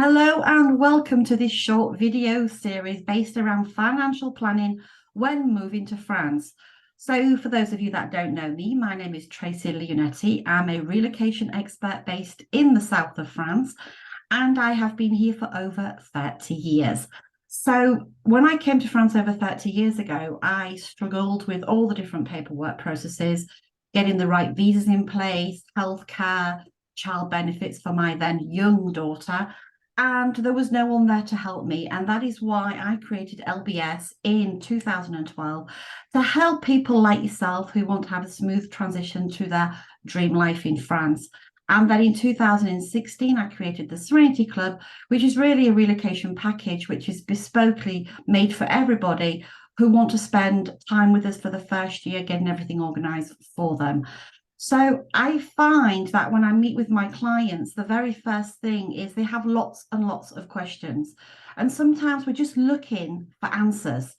Hello and welcome to this short video series based around financial planning when moving to France. So for those of you that don't know me, my name is Tracy Leonetti. I'm a relocation expert based in the south of France, and I have been here for over 30 years. So when I came to France over 30 years ago, I struggled with all the different paperwork processes, getting the right visas in place, healthcare, child benefits for my then young daughter, and there was no one there to help me. And that is why I created LBS in 2012 to help people like yourself who want to have a smooth transition to their dream life in France. And then in 2016, I created the Serenity Club, which is really a relocation package, which is bespokely made for everybody who want to spend time with us for the first year, getting everything organized for them. So I find that when I meet with my clients, the very first thing is they have lots and lots of questions. And sometimes we're just looking for answers.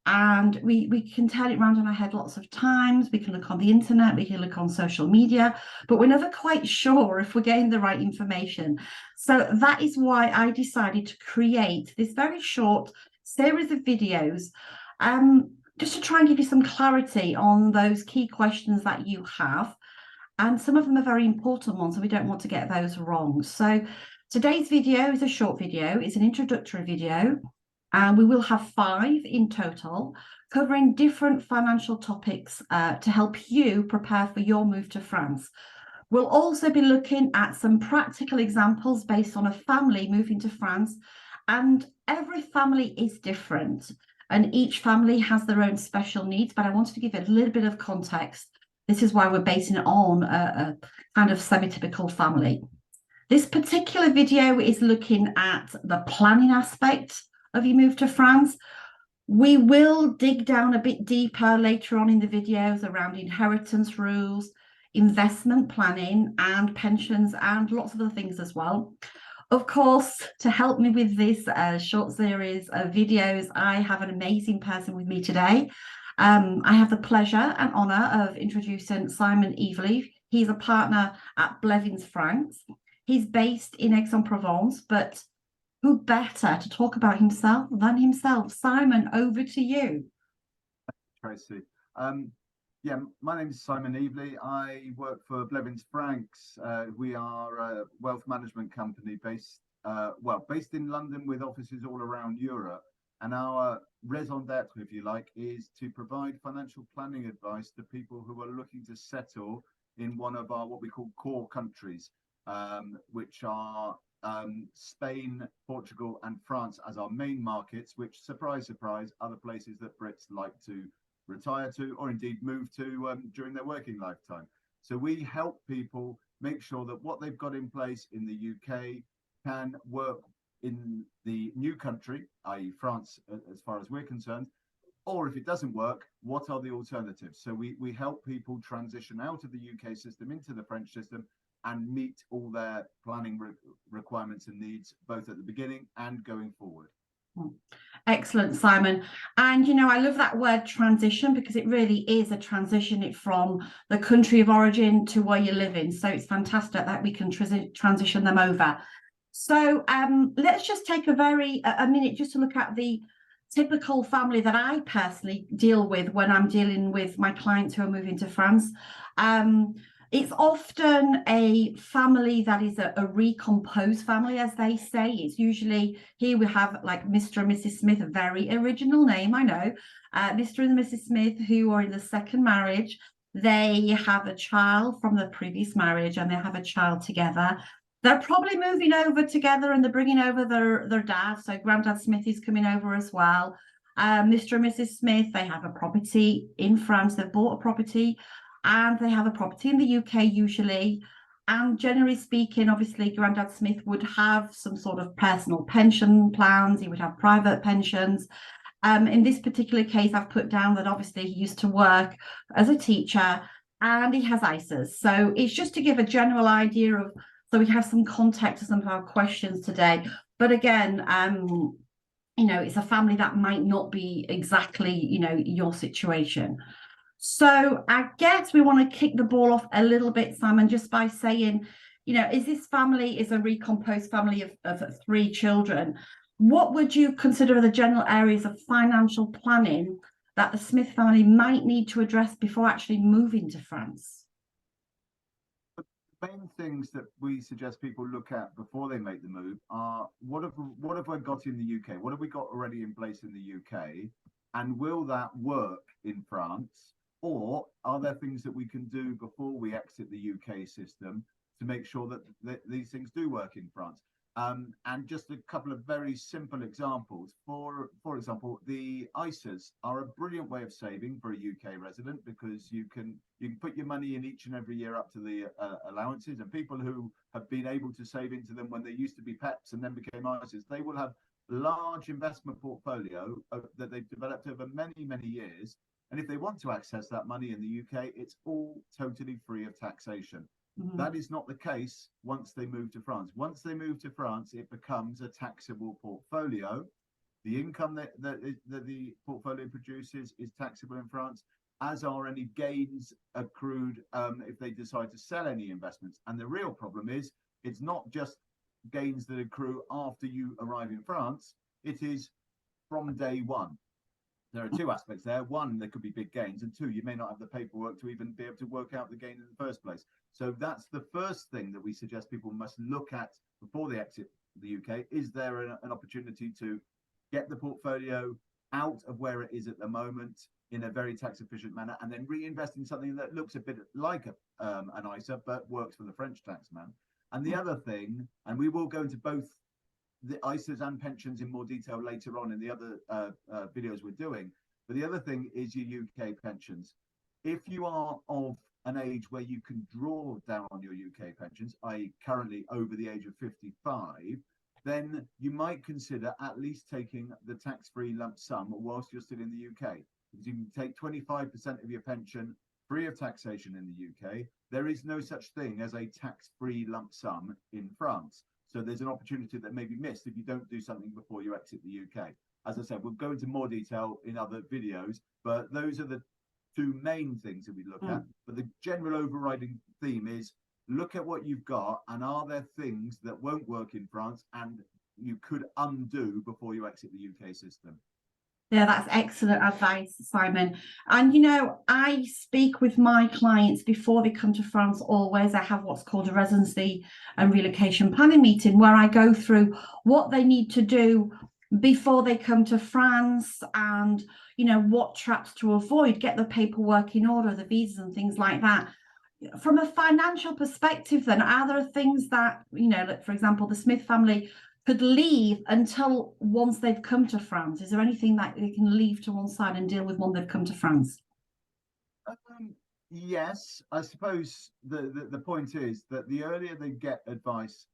And we can turn it around in our head lots of times. We can look on the internet, we can look on social media, but we're never quite sure if we're getting the right information. So that is why I decided to create this very short series of videos, just to try and give you some clarity on those key questions that you have. And some of them are very important ones, and we don't want to get those wrong. So today's video is a short video. It's an introductory video, and we will have 5 in total, covering different financial topics to help you prepare for your move to France. We'll also be looking at some practical examples based on a family moving to France, and every family is different, and each family has their own special needs, but I wanted to give it a little bit of context. This is why we're basing it on a kind of semi-typical family. This particular video is looking at the planning aspect of your move to France. We will dig down a bit deeper later on in the videos around inheritance rules, investment planning, and pensions, and lots of other things as well. Of course, to help me with this short series of videos, I have an amazing person with me today. I have the pleasure and honour of introducing Simon Eveleigh. He's a partner at Blevinks Franks. He's based in Aix-en-Provence, but who better to talk about himself than himself? Simon, over to you. Tracy. Yeah, my name is Simon Eveleigh. I work for Blevinks Franks. We are a wealth management company based in London with offices all around Europe. And our raison d'etre, if you like, is to provide financial planning advice to people who are looking to settle in one of our what we call core countries, which are Spain, Portugal, and France as our main markets, which, surprise, surprise, are the places that Brits like to retire to or indeed move to during their working lifetime. So we help people make sure that what they've got in place in the UK can work in the new country, i.e. France, as far as we're concerned, or if it doesn't work, what are the alternatives? So we help people transition out of the UK system into the French system and meet all their planning requirements and needs, both at the beginning and going forward. Excellent, Simon. And, you know, I love that word transition because it really is a transition from the country of origin to where you live in. So it's fantastic that we can transition them over. So let's just take a minute just to look at the typical family that I personally deal with when I'm dealing with my clients who are moving to France. It's often a family that is a recomposed family, as they say. It's usually, here we have like Mr. and Mrs. Smith, a very original name, I know. Mr. and Mrs. Smith, who are in the second marriage. They have a child from the previous marriage and they have a child together. They're probably moving over together and they're bringing over their dad. So Grandad Smith is coming over as well. Mr. and Mrs. Smith, they have a property in France. They've bought a property and they have a property in the UK usually. And generally speaking, obviously, Grandad Smith would have some sort of personal pension plans. He would have private pensions. In this particular case, I've put down that obviously he used to work as a teacher and he has ISAs. So it's just to give a general idea of, so we have some context to some of our questions today. But again, you know, it's a family that might not be exactly, you know, your situation. So I guess we want to kick the ball off a little bit, Simon, just by saying, is this family is a recomposed family of 3 children. What would you consider are the general areas of financial planning that the Smith family might need to address before actually moving to France? Main things that we suggest people look at before they make the move are what have I got in the UK? What have we got already in place in the UK? And will that work in France? Or are there things that we can do before we exit the UK system to make sure that these things do work in France? And just a couple of very simple examples. For example, the ISAs are a brilliant way of saving for a UK resident, because you can put your money in each and every year up to the allowances. And people who have been able to save into them when they used to be PEPs and then became ISAs, they will have large investment portfolio that they've developed over many years. And if they want to access that money in the UK, it's all totally free of taxation. Mm-hmm. That is not the case once they move to France. Once they move to France, it becomes a taxable portfolio. The income that the portfolio produces is taxable in France, as are any gains accrued if they decide to sell any investments. And the real problem is, it's not just gains that accrue after you arrive in France, it is from day one. There are two aspects there. One, there could be big gains, and two, you may not have the paperwork to even be able to work out the gain in the first place. So that's the first thing that we suggest people must look at before they exit the UK. Is there an opportunity to get the portfolio out of where it is at the moment in a very tax efficient manner, and then reinvest in something that looks a bit like an ISA but works for the French taxman? And the other thing, and we will go into both the ISAs and pensions in more detail later on in the other videos we're doing. But the other thing is your UK pensions. If you are of an age where you can draw down on your UK pensions, i.e. currently over the age of 55, then you might consider at least taking the tax-free lump sum whilst you're still in the UK. Because you can take 25% of your pension free of taxation in the UK. There is no such thing as a tax-free lump sum in France. So there's an opportunity that may be missed if you don't do something before you exit the UK. As I said, we'll go into more detail in other videos, but those are the two main things that we look at. But the general overriding theme is look at what you've got, and are there things that won't work in France and you could undo before you exit the UK system? Yeah, that's excellent advice, Simon. And, I speak with my clients before they come to France always. I have what's called a residency and relocation planning meeting, where I go through what they need to do before they come to France, and, what traps to avoid, get the paperwork in order, the visas and things like that. From a financial perspective, then, are there things that, like, for example, the Smith family could leave until once they've come to France? Is there anything that they can leave to one side and deal with when they've come to France? Yes, I suppose the point is that the earlier they get advice,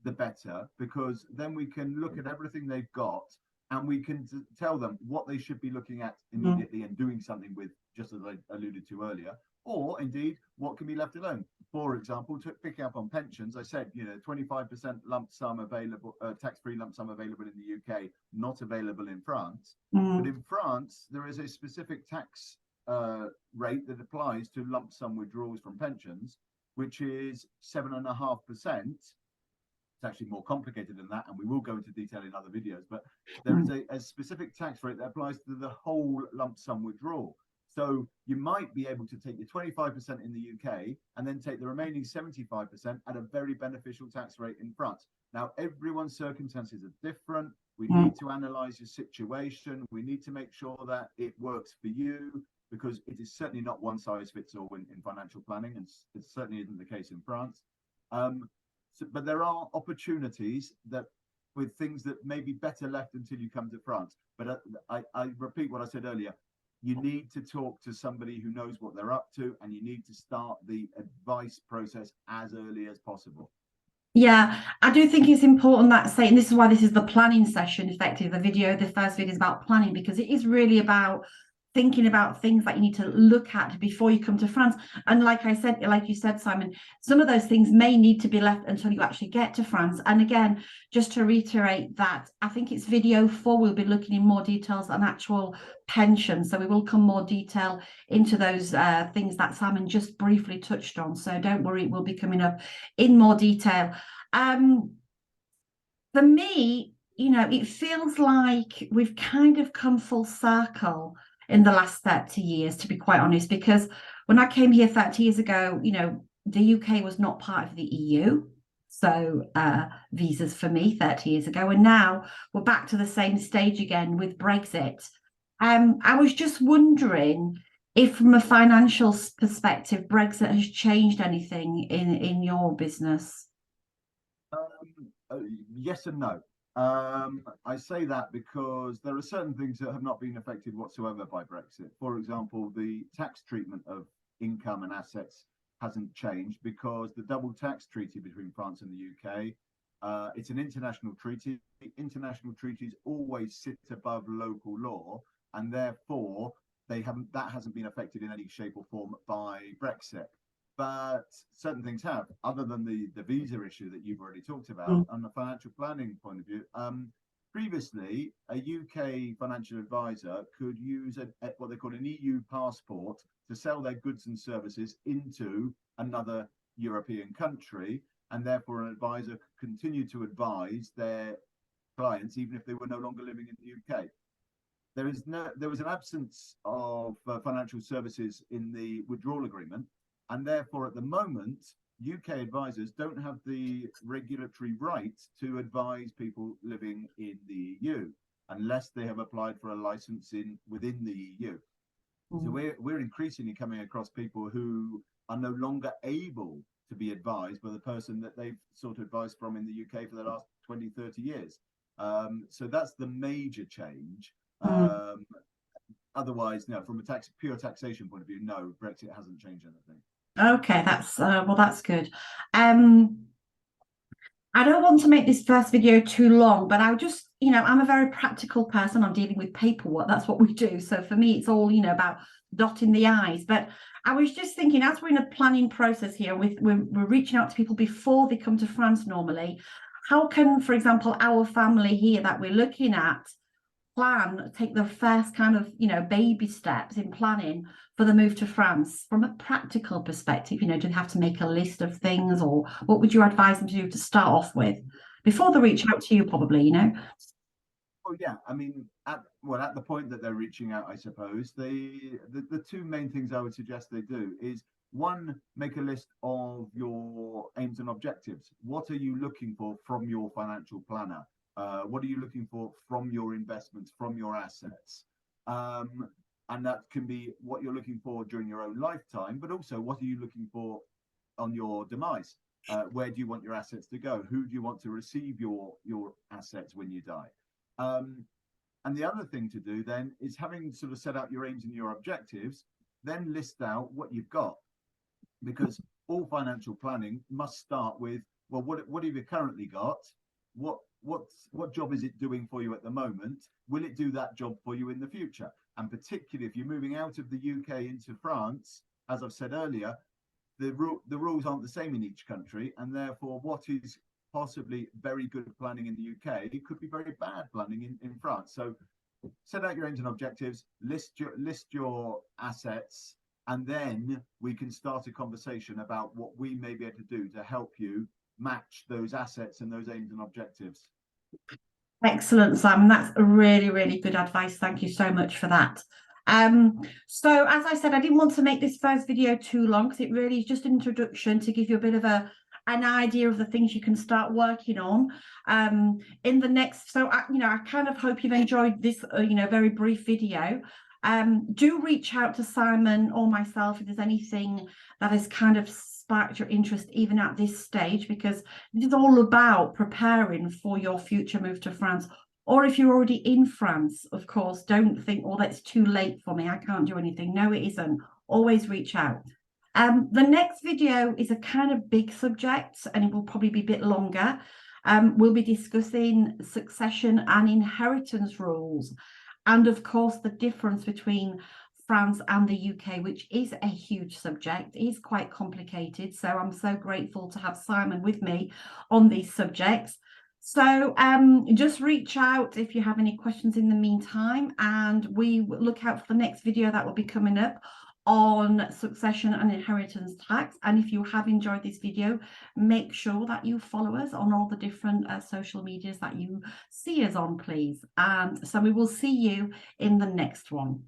the better, because then we can look at everything they've got and we can tell them what they should be looking at immediately and doing something with, just as I alluded to earlier, or indeed what can be left alone. For example, to pick up on pensions, I said, 25% lump sum available, tax-free lump sum available in the UK, not available in France. But in France, there is a specific tax rate that applies to lump sum withdrawals from pensions, which is 7.5%. It's actually more complicated than that, and we will go into detail in other videos, but there is a specific tax rate that applies to the whole lump sum withdrawal. So you might be able to take your 25% in the UK and then take the remaining 75% at a very beneficial tax rate in France. Now, everyone's circumstances are different. We need to analyze your situation. We need to make sure that it works for you, because it is certainly not one size fits all in financial planning, and it certainly isn't the case in France. But there are opportunities that with things that may be better left until you come to France. But I repeat what I said earlier. You need to talk to somebody who knows what they're up to, and you need to start the advice process as early as possible. Yeah, I do think it's important that saying, this is why this is the planning session, effectively. The first video is about planning, because it is really about thinking about things that you need to look at before you come to France. And like you said, Simon, some of those things may need to be left until you actually get to France. And again, just to reiterate that, I think it's video 4, we'll be looking in more details on actual pension. So we will come more detail into those things that Simon just briefly touched on. So don't worry, it will be coming up in more detail. For me, it feels like we've kind of come full circle in the last 30 years, to be quite honest, because when I came here 30 years ago, the UK was not part of the EU. So visas for me 30 years ago, and now we're back to the same stage again with Brexit. I was just wondering if from a financial perspective, Brexit has changed anything in your business. Yes and no. I say that because there are certain things that have not been affected whatsoever by Brexit. For example, the tax treatment of income and assets hasn't changed because the double tax treaty between France and the UK, it's an international treaty. International treaties always sit above local law, and therefore that hasn't been affected in any shape or form by Brexit. But certain things have, other than the visa issue that you've already talked about, on the financial planning point of view. Previously, a UK financial advisor could use what they call an EU passport to sell their goods and services into another European country, and therefore an advisor could continue to advise their clients even if they were no longer living in the UK. There was an absence of financial services in the withdrawal agreement. And therefore, at the moment, UK advisors don't have the regulatory right to advise people living in the EU unless they have applied for a license within the EU. So we're increasingly coming across people who are no longer able to be advised by the person that they've sought advice from in the UK for the last 20, 30 years. So that's the major change. Otherwise, no, from a pure taxation point of view, no, Brexit hasn't changed anything. Okay, that's good. I don't want to make this first video too long, but I'll just, I'm a very practical person. I'm dealing with paperwork. That's what we do. So for me, it's all, about dotting the I's. But I was just thinking, as we're in a planning process here, we're reaching out to people before they come to France normally. How can, for example, our family here that we're looking at take the first kind of, baby steps in planning for the move to France from a practical perspective? Do they have to make a list of things, or what would you advise them to do to start off with before they reach out to you, probably, Oh yeah, I mean, at the point that they're reaching out, I suppose the two main things I would suggest they do is, one, make a list of your aims and objectives. What are you looking for from your financial planner? What are you looking for from your investments, from your assets? And that can be what you're looking for during your own lifetime, but also what are you looking for on your demise? Where do you want your assets to go? Who do you want to receive your assets when you die? And the other thing to do then is, having sort of set out your aims and your objectives, then list out what you've got. Because all financial planning must start with, well, what have you currently got? What job is it doing for you at the moment? Will it do that job for you in the future? And particularly if you're moving out of the UK into France, as I've said earlier, the rules aren't the same in each country, and therefore what is possibly very good planning in the UK, it could be very bad planning in France. So set out your aims and objectives, list your assets, and then we can start a conversation about what we may be able to do to help you match those assets and those aims and objectives. Excellent, Simon. That's a really, really good advice. Thank you so much for that. So as I said, I didn't want to make this first video too long because it really is just an introduction to give you a bit of an idea of the things you can start working on in the next. So I kind of hope you've enjoyed this very brief video. Do reach out to Simon or myself if there's anything that has kind of sparked your interest even at this stage, because it is all about preparing for your future move to France. Or if you're already in France, of course, don't think, oh, that's too late for me, I can't do anything. No, it isn't. Always reach out. The next video is a kind of big subject, and it will probably be a bit longer. We'll be discussing succession and inheritance rules, and of course the difference between France and the UK, which is a huge subject. It is quite complicated. So I'm so grateful to have Simon with me on these subjects. So just reach out if you have any questions in the meantime, and we look out for the next video that will be coming up on succession and inheritance tax. And if you have enjoyed this video, make sure that you follow us on all the different social medias that you see us on, please. And so we will see you in the next one.